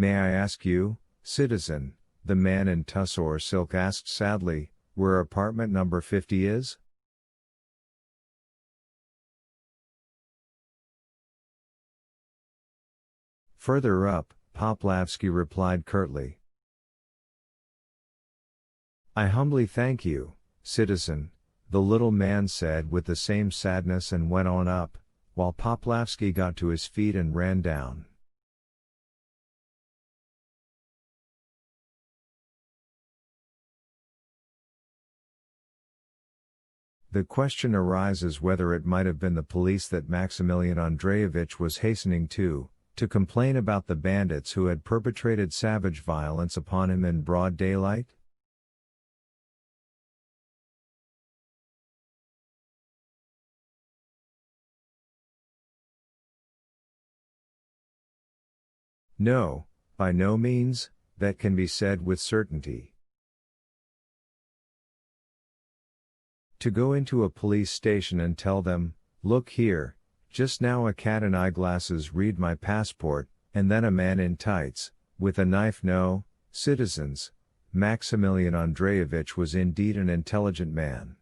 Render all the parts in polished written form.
"May I ask you, citizen," the man in tussore silk asked sadly, "where apartment number 50 is?" "Further up," Poplavsky replied curtly. "I humbly thank you, citizen," the little man said with the same sadness and went on up, while Poplavsky got to his feet and ran down. The question arises whether it might have been the police that Maximilian Andreevich was hastening to complain about the bandits who had perpetrated savage violence upon him in broad daylight? No, by no means, that can be said with certainty. To go into a police station and tell them, "Look here, just now a cat in eyeglasses read my passport, and then a man in tights, with a knife." No, citizens, Maximilian Andreevich was indeed an intelligent man.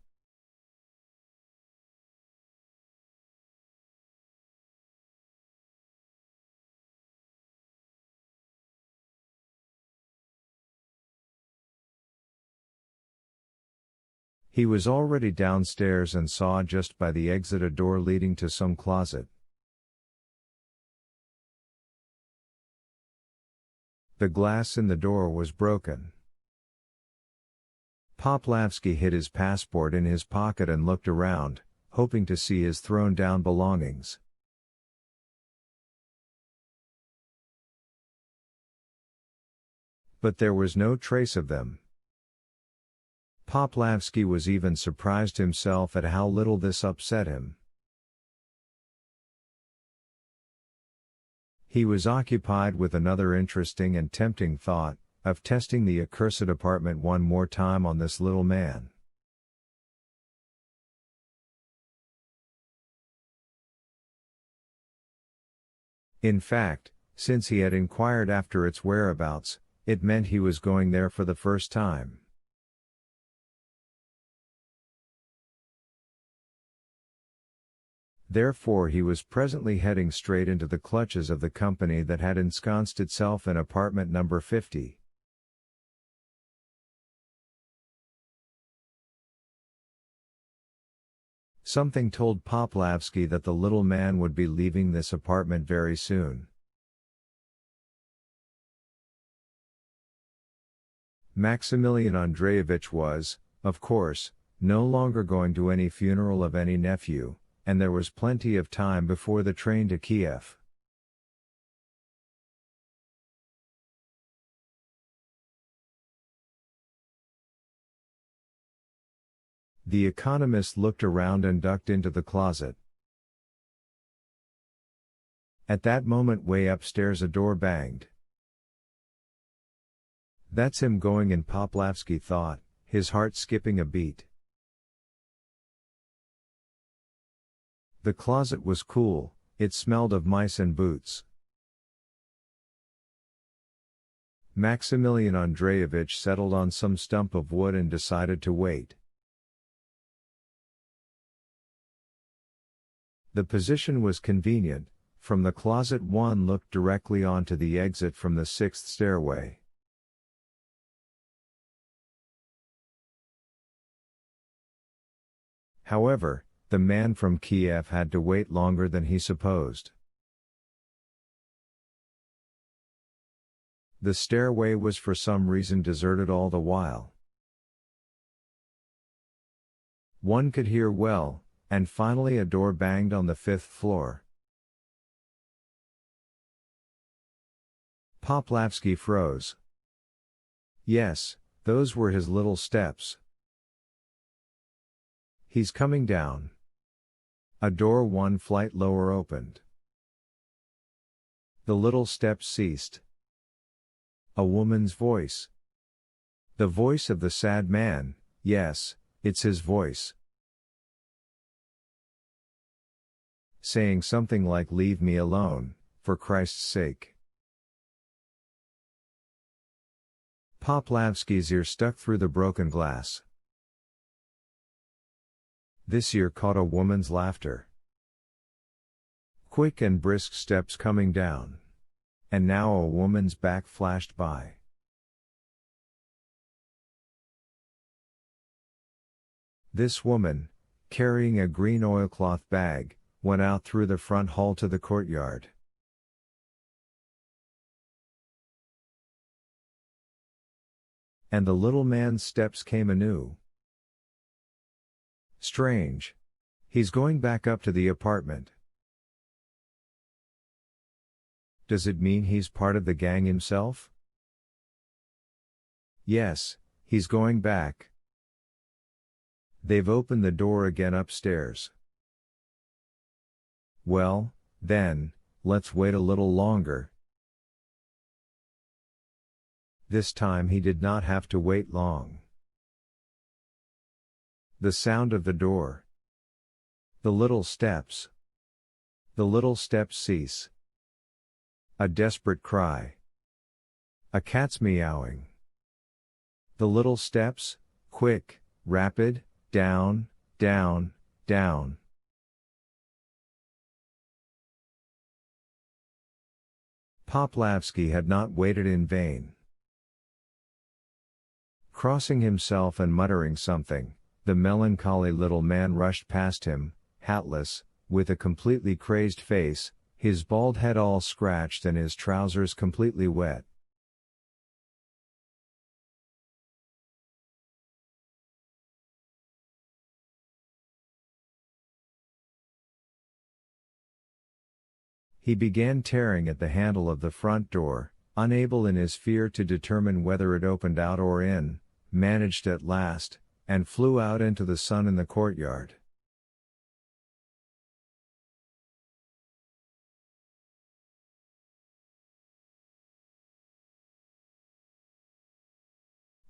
He was already downstairs and saw just by the exit a door leading to some closet. The glass in the door was broken. Poplavsky hid his passport in his pocket and looked around, hoping to see his thrown down belongings. But there was no trace of them. Poplavsky was even surprised himself at how little this upset him. He was occupied with another interesting and tempting thought, of testing the accursed apartment one more time on this little man. In fact, since he had inquired after its whereabouts, it meant he was going there for the first time. Therefore he was presently heading straight into the clutches of the company that had ensconced itself in apartment number 50. Something told Poplavsky that the little man would be leaving this apartment very soon. Maximilian Andreevich was, of course, no longer going to any funeral of any nephew, and there was plenty of time before the train to Kiev. The economist looked around and ducked into the closet. At that moment way upstairs a door banged. "That's him going in," Poplavsky thought, his heart skipping a beat. The closet was cool, it smelled of mice and boots. Maximilian Andreevich settled on some stump of wood and decided to wait. The position was convenient. From the closet one looked directly onto the exit from the 6th stairway. However, the man from Kiev had to wait longer than he supposed. The stairway was for some reason deserted all the while. One could hear well, and finally a door banged on the 5th floor. Poplavsky froze. Yes, those were his little steps. "He's coming down." A door one flight lower opened. The little steps ceased. A woman's voice. The voice of the sad man, yes, it's his voice. Saying something like, "Leave me alone, for Christ's sake." Poplavsky's ear stuck through the broken glass. This ear caught a woman's laughter. Quick and brisk steps coming down. And now a woman's back flashed by. This woman, carrying a green oilcloth bag, went out through the front hall to the courtyard. And the little man's steps came anew. Strange. He's going back up to the apartment. Does it mean he's part of the gang himself? Yes, he's going back. They've opened the door again upstairs. Well, then, let's wait a little longer. This time he did not have to wait long. The sound of the door. The little steps. The little steps cease. A desperate cry. A cat's meowing. The little steps, quick, rapid, down, down, down. Poplavsky had not waited in vain. Crossing himself and muttering something, the melancholy little man rushed past him, hatless, with a completely crazed face, his bald head all scratched and his trousers completely wet. He began tearing at the handle of the front door, unable in his fear to determine whether it opened out or in, managed at last, and flew out into the sun in the courtyard.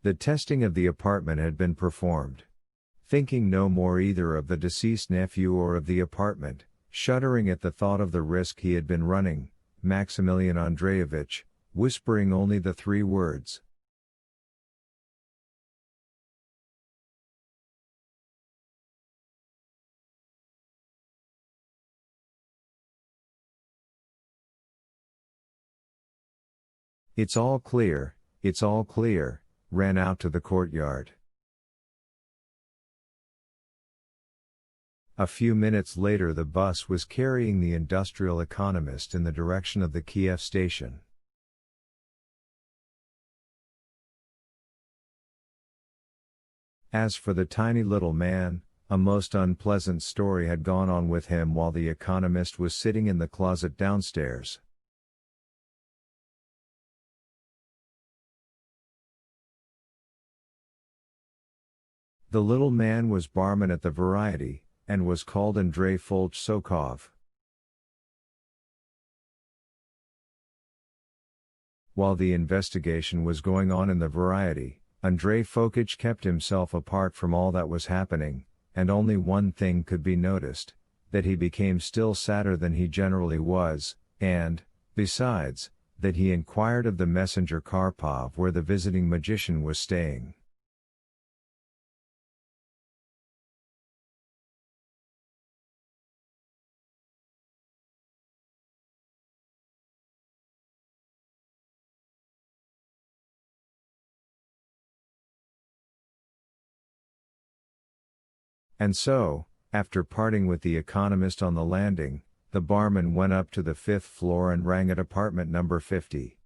The testing of the apartment had been performed. Thinking no more either of the deceased nephew or of the apartment, shuddering at the thought of the risk he had been running, Maximilian Andreevich, whispering only the 3 words. It's all clear, ran out to the courtyard. A few minutes later the bus was carrying the industrial economist in the direction of the Kiev station. As for the tiny little man, a most unpleasant story had gone on with him while the economist was sitting in the closet downstairs. The little man was barman at the Variety, and was called Andrei Folch-Sokov. While the investigation was going on in the Variety, Andrei Fokich kept himself apart from all that was happening, and only one thing could be noticed, that he became still sadder than he generally was, and, besides, that he inquired of the messenger Karpov where the visiting magician was staying. And so, after parting with the economist on the landing, the barman went up to the 5th floor and rang at apartment number 50.